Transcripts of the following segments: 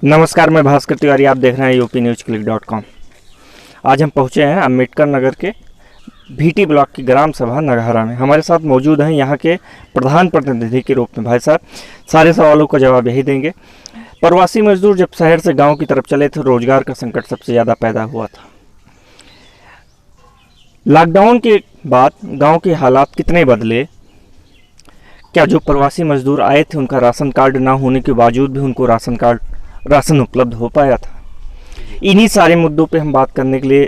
नमस्कार, मैं भास्कर तिवारी। आप देख रहे हैं UPNewsClick.com। आज हम पहुंचे हैं अम्बेडकर नगर के भीटी ब्लॉक की ग्राम सभा नगहरा में। हमारे साथ मौजूद हैं यहाँ के प्रधान प्रतिनिधि के रूप में भाई साहब। सारे सवालों का जवाब यही देंगे। प्रवासी मजदूर जब शहर से गांव की तरफ चले थे, रोजगार का संकट सबसे ज़्यादा पैदा हुआ था। लॉकडाउन के बाद गाँव के हालात कितने बदले? क्या जो प्रवासी मजदूर आए थे उनका राशन कार्ड ना होने के बावजूद भी उनको राशन उपलब्ध हो पाया था? इन्हीं सारे मुद्दों पे हम बात करने के लिए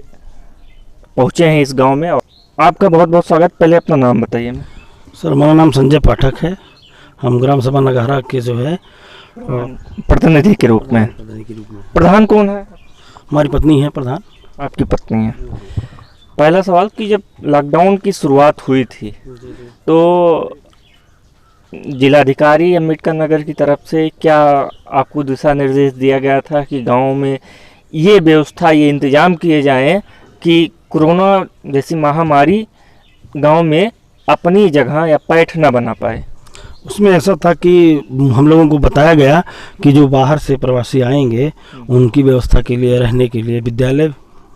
पहुंचे हैं इस गांव में। और आपका बहुत बहुत स्वागत। पहले अपना नाम बताइए। सर, मेरा नाम संजय पाठक है। हम ग्राम सभा नगहरा के जो है प्रतिनिधि के रूप में। प्रधान कौन है? हमारी पत्नी है प्रधान। आपकी पत्नी है। पहला सवाल कि जब लॉकडाउन की शुरुआत हुई थी तो जिलाधिकारी अम्बेडकर नगर की तरफ से क्या आपको दिशा निर्देश दिया गया था कि गांव में ये व्यवस्था, ये इंतजाम किए जाएं कि कोरोना जैसी महामारी गांव में अपनी जगह या पैठ न बना पाए? उसमें ऐसा था कि हम लोगों को बताया गया कि जो बाहर से प्रवासी आएंगे उनकी व्यवस्था के लिए, रहने के लिए विद्यालय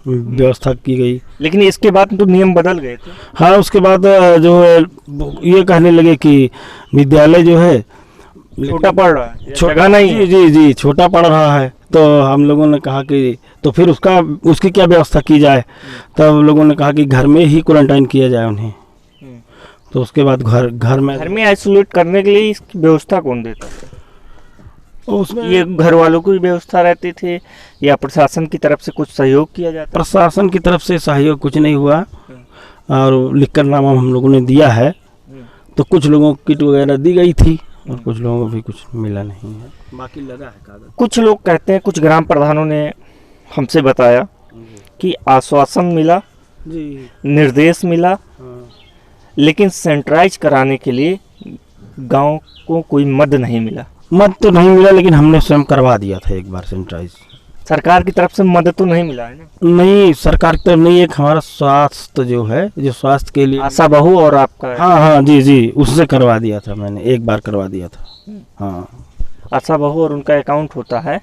व्यवस्था की गई। लेकिन इसके बाद तो नियम बदल गए थे। हाँ, उसके बाद जो है ये कहने लगे कि विद्यालय जो है छोटा पड़ रहा है, छोटा नहीं। जी, छोटा पड़ रहा है। तो हम लोगों ने कहा कि तो फिर उसकी क्या व्यवस्था की जाए। तब लोगों ने कहा कि घर में ही क्वारंटाइन किया जाए उन्हें। तो उसके बाद घर में आइसोलेट करने के लिए इसकी व्यवस्था कौन देता था? उसमें ये घर वालों की व्यवस्था रहती थी या प्रशासन की तरफ से कुछ सहयोग किया जाता? प्रशासन की तरफ से सहयोग कुछ नहीं हुआ और लिखकर नाम हम लोगों ने दिया है। तो कुछ लोगों को किट वगैरह दी गई थी और कुछ लोगों को भी कुछ मिला नहीं है, बाकी लगा है कागज। कुछ लोग कहते हैं, कुछ ग्राम प्रधानों ने हमसे बताया कि आश्वासन मिला, निर्देश मिला, लेकिन सैनिटाइज कराने के लिए गांव को कोई मद नहीं मिला। मद तो नहीं मिला, लेकिन हमने स्वयं करवा दिया था एक बार सैनिटाइज। सरकार की तरफ से मदद तो नहीं मिला है ना? नहीं, सरकार की तरफ नहीं। एक हमारा स्वास्थ्य जो है, जो स्वास्थ्य के लिए आशा बहू और आपका। हाँ, जी, उससे करवा दिया था मैंने, एक बार करवा दिया था। हाँ, आशा बहू और उनका अकाउंट होता है।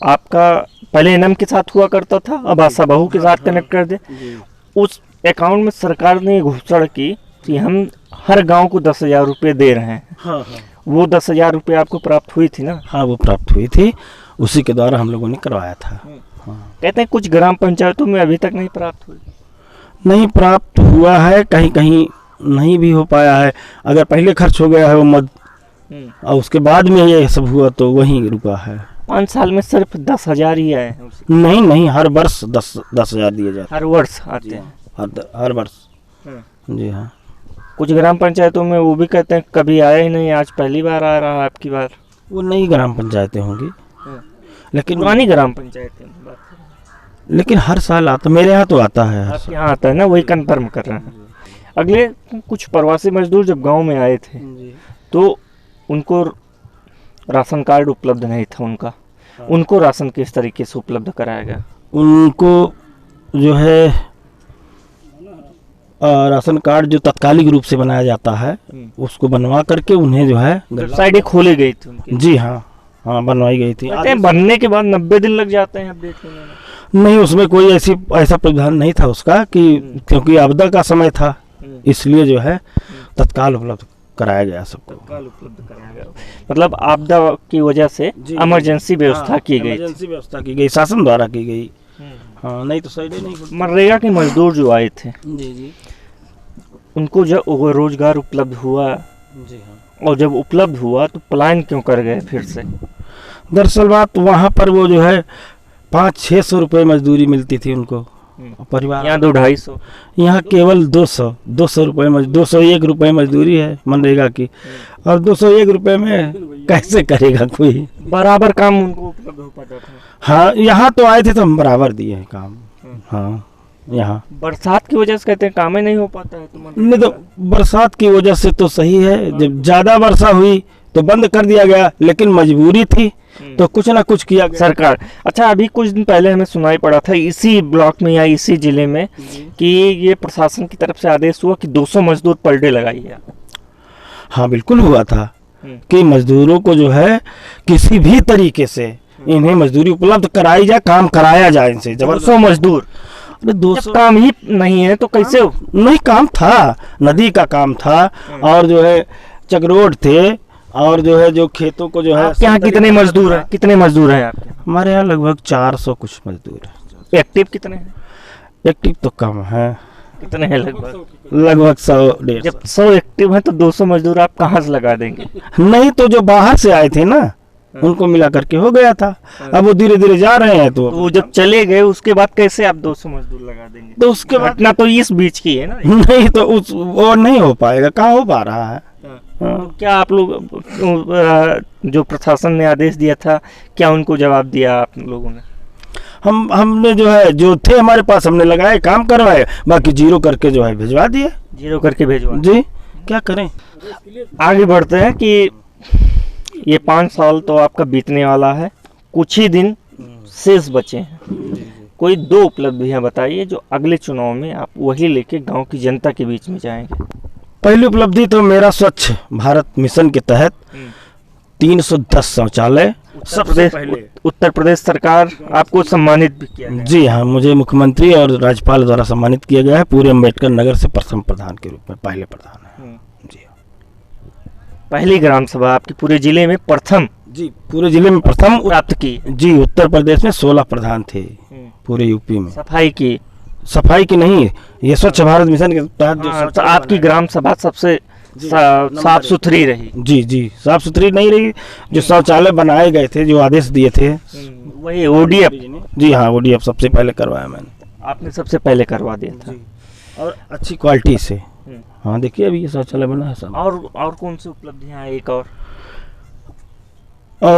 आपका पहले एनएम के साथ हुआ करता था, अब आशा बहू के साथ कनेक्ट कर दे। उस अकाउंट में सरकार ने घोषणा की कि हम हर गाँव को 10,000 रुपये दे रहे हैं। हाँ। वो 10,000 रुपये आपको प्राप्त हुई थी ना? हाँ, वो प्राप्त हुई थी। उसी के द्वारा हम लोगों ने करवाया था। हाँ। कहते हैं कुछ ग्राम पंचायतों में अभी तक नहीं प्राप्त हुई। नहीं प्राप्त हुआ है, कहीं कहीं नहीं भी हो पाया है। अगर पहले खर्च हो गया है वो मद और उसके बाद में ये सब हुआ तो वहीं रुका है। 5 साल में सिर्फ 10,000 ही आए हैं? नहीं, हर वर्ष 10,000 दिए जाते हैं। हर वर्ष आते हैं? हर वर्ष। जी हाँ। कुछ ग्राम पंचायतों में वो भी कहते हैं कभी आया ही नहीं, आज पहली बार आ रहा है आपकी बार। वो नई ग्राम पंचायतें होंगी, लेकिन पुरानी ग्राम पंचायतें लेकिन हर साल आता। मेरे यहाँ तो आता है, आपके यहाँ आता है ना? वही कंफर्म कर रहे हैं। अगले कुछ प्रवासी मजदूर जब गांव में आए थे तो उनको राशन कार्ड उपलब्ध नहीं था उनका। उनको राशन किस तरीके से उपलब्ध कराया गया? उनको जो है राशन कार्ड जो तत्कालिक रूप से बनाया जाता है उसको बनवा करके उन्हें जो है वेबसाइट खोली गई थी उनकी। जी हाँ, बनवाई गई थी। बनने के बाद 90 दिन लग जाते हैं अपडेट होने में। नहीं, उसमें कोई ऐसा प्रावधान नहीं था उसका कि क्योंकि आपदा का समय था, इसलिए जो है तत्काल उपलब्ध कराया गया सबको। तत्काल उपलब्ध कराया गया, मतलब आपदा की वजह से इमरजेंसी व्यवस्था की गई। इमरजेंसी व्यवस्था की गई, शासन द्वारा की गई। हाँ, नहीं तो सही नहीं। मनरेगा के मजदूर जो आए थे जी, उनको जब रोजगार उपलब्ध हुआ, जी हाँ, और जब उपलब्ध हुआ तो पलायन क्यों कर गए फिर से? दरअसल बात वहाँ पर वो जो है 500-600 रुपये मजदूरी मिलती थी उनको परिवार। यहाँ 200-250। यहाँ केवल 200 रुपये 201 रुपये मजदूरी है मनरेगा की। और 201 रुपये में कैसे करेगा कोई? बराबर काम उनको उपलब्ध हो पाता था। हाँ, यहाँ तो आए थे तो हम बराबर दिए हैं काम। हाँ, यहाँ बरसात की वजह से कहते हैं काम ही नहीं हो पाता है। तो नहीं, तो बरसात की वजह से तो सही है। जब ज़्यादा वर्षा हुई तो बंद कर दिया गया, लेकिन मजबूरी थी तो कुछ ना कुछ किया गया सरकार। अच्छा, अभी कुछ दिन पहले हमें सुनाई पड़ा था इसी ब्लॉक में या इसी जिले में कि ये प्रशासन की तरफ से आदेश हुआ कि 200 मजदूर पर डे लगाइए। हाँ, बिल्कुल हुआ था। कि मजदूरों को जो है किसी भी तरीके से इन्हें मजदूरी उपलब्ध कराई जाए, काम कराया जाए इनसे। 200 मजदूर, अरे 200 काम ही नहीं है तो कैसे हो? नहीं, काम था, नदी का काम था और जो है चकरोड थे और जो है जो खेतों को जो है। आपके यहाँ कितने मजदूर हैं? कितने मजदूर हैं आपके? हमारे यहाँ लगभग 400 कुछ मजदूर है। एक्टिव कितने हैं? एक्टिव तो कम है, कितने हैं लगभग? लगभग 100-150। जब 100 एक्टिव हैं तो 200 मजदूर आप कहाँ से लगा देंगे? नहीं तो जो बाहर से आए थे ना उनको मिला करके हो गया था। अब वो धीरे धीरे जा रहे हैं तो वो जब चले गए उसके बाद कैसे आप 200 मजदूर लगा देंगे? तो उसके बाद घटना तो इस बीच की है ना। नहीं तो उस वो नहीं हो पाएगा, कहाँ हो पा रहा है। तो क्या आप लोग जो प्रशासन ने आदेश दिया था, क्या उनको जवाब दिया आप लोगों ने? हमने जो है जो थे हमारे पास हमने लगाए, काम करवाए, बाकी जीरो करके जो है भिजवा दिए। जीरो करके भेजवा जी, क्या करें। आगे बढ़ते हैं कि ये 5 साल तो आपका बीतने वाला है, कुछ ही दिन शेष बचे हैं। कोई 2 उपलब्धियां बताइए जो अगले चुनाव में आप वही लेके गांव की जनता के बीच में जाएंगे। पहली उपलब्धि तो मेरा स्वच्छ भारत मिशन के तहत 310 शौचालय सबसे पहले। उत्तर प्रदेश सरकार आपको सम्मानित भी किया गया। जी हाँ, मुझे मुख्यमंत्री और राज्यपाल द्वारा सम्मानित किया गया है। पूरे अम्बेडकर नगर से प्रथम प्रधान के रूप में पहले प्रधान है। जी, पहली ग्राम सभा आपके पूरे जिले में प्रथम। जी, पूरे जिले में प्रथम प्राप्त की। जी, उत्तर प्रदेश में 16 प्रधान थे पूरे यूपी में। सफाई की नहीं, ये स्वच्छ भारत मिशन के तहत जो तो आपकी ग्राम सभा सबसे साफ सुथरी रही। जी जी, साफ सुथरी नहीं रही। जो शौचालय बनाए गए थे, जो आदेश दिए थे, वही ओडीएफ। जी हाँ, ओडीएफ सबसे पहले करवाया मैंने। आपने सबसे पहले करवा दिया था और अच्छी क्वालिटी से। हाँ, देखिए अभी ये शौचालय बना है सब। और कौन सी उपलब्धियां हैं?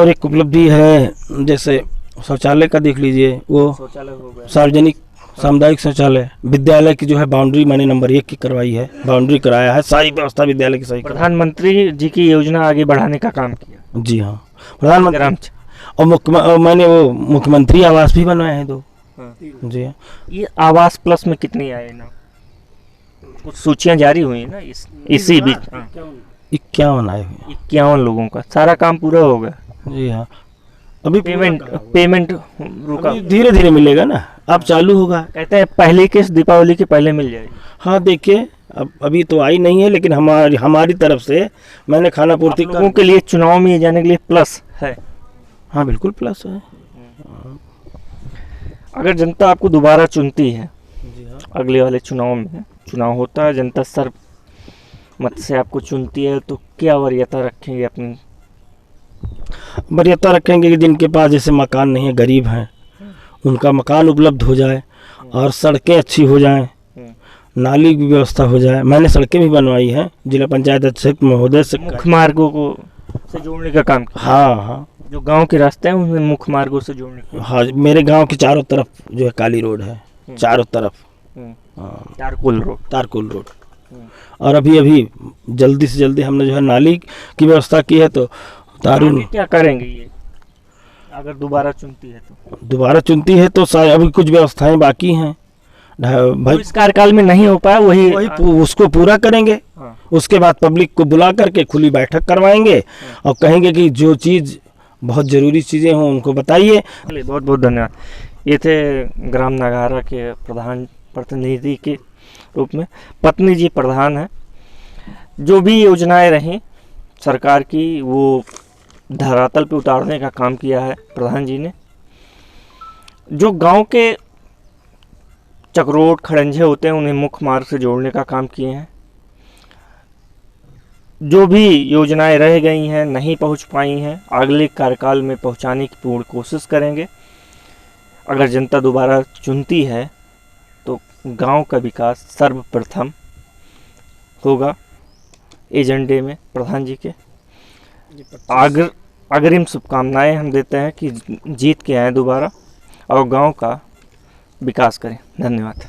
एक उपलब्धि है, जैसे शौचालय का देख लीजिए, वो शौचालय हो गया, सार्वजनिक सामुदायिक शौचालय। विद्यालय की जो है बाउंड्री मैंने नंबर 1 की करवाई है, बाउंड्री कराया है, सारी व्यवस्था विद्यालय की सही। प्रधानमंत्री जी की योजना आगे बढ़ाने का काम किया। जी हाँ, प्रधानमंत्री और मैंने वो मुख्यमंत्री आवास भी बनवाए हैं 2। जी हाँ। ये आवास प्लस में कितनी आए ना? कुछ सूचियां जारी हुई ना इसी बीच। 51 आए हुए। 51 लोगों का सारा काम पूरा होगा। जी हाँ, अभी पेमेंट रुका, धीरे धीरे मिलेगा ना, अब चालू होगा। कहते हैं पहले किस दीपावली के पहले मिल जाएगी। हाँ, देखिए अब अभी तो आई नहीं है, लेकिन हमारी तरफ से मैंने खाना पूर्ति लोगों के लिए चुनाव में जाने के लिए प्लस है। हाँ, बिल्कुल प्लस है। अगर जनता आपको दोबारा चुनती है, अगले वाले चुनाव में चुनाव होता है, जनता सर्वमत से आपको चुनती है, तो क्या वरीयता रखेंगे अपनी? वरीयता रखेंगे कि जिनके पास जैसे मकान नहीं है, गरीब हैं, उनका मकान उपलब्ध हो जाए और सड़कें अच्छी हो जाएं, नाली की व्यवस्था हो जाए। मैंने सड़कें भी बनवाई हैं जिला पंचायत अध्यक्ष महोदय से। मुख्य मार्गों को से जोड़ने का काम किया। हाँ हाँ, जो गांव के रास्ते हैं उन्हें मुख्य मार्गों से जोड़ने का। हाँ, मेरे गांव के चारों तरफ जो है काली रोड है, चारों तरफ। तारकुल रोड। और अभी जल्दी से जल्दी हमने जो है नाली की व्यवस्था की है। तो तारुण क्या करेंगे ये अगर दोबारा चुनती है तो? दोबारा चुनती है तो अभी कुछ व्यवस्थाएं बाकी हैं भाई, इस कार्यकाल में नहीं हो पाया, वही उसको पूरा करेंगे। हाँ। उसके बाद पब्लिक को बुला करके खुली बैठक करवाएंगे और कहेंगे कि जो चीज़ बहुत ज़रूरी चीज़ें हों उनको बताइए। बहुत बहुत धन्यवाद। ये थे ग्राम नगहारा के प्रधान प्रतिनिधि के रूप में, पत्नी जी प्रधान हैं। जो भी योजनाएं रहीं सरकार की, वो धरातल पे उतारने का काम किया है प्रधान जी ने। जो गांव के चकरोट खड़ंजे होते हैं उन्हें मुख्य मार्ग से जोड़ने का काम किए हैं। जो भी योजनाएं रह गई हैं, नहीं पहुंच पाई हैं, अगले कार्यकाल में पहुंचाने की पूर्ण कोशिश करेंगे। अगर जनता दोबारा चुनती है तो गांव का विकास सर्वप्रथम होगा एजेंडे में प्रधान जी के। अग्रिम शुभकामनाएं हम देते हैं कि जीत के आए दोबारा और गांव का विकास करें। धन्यवाद।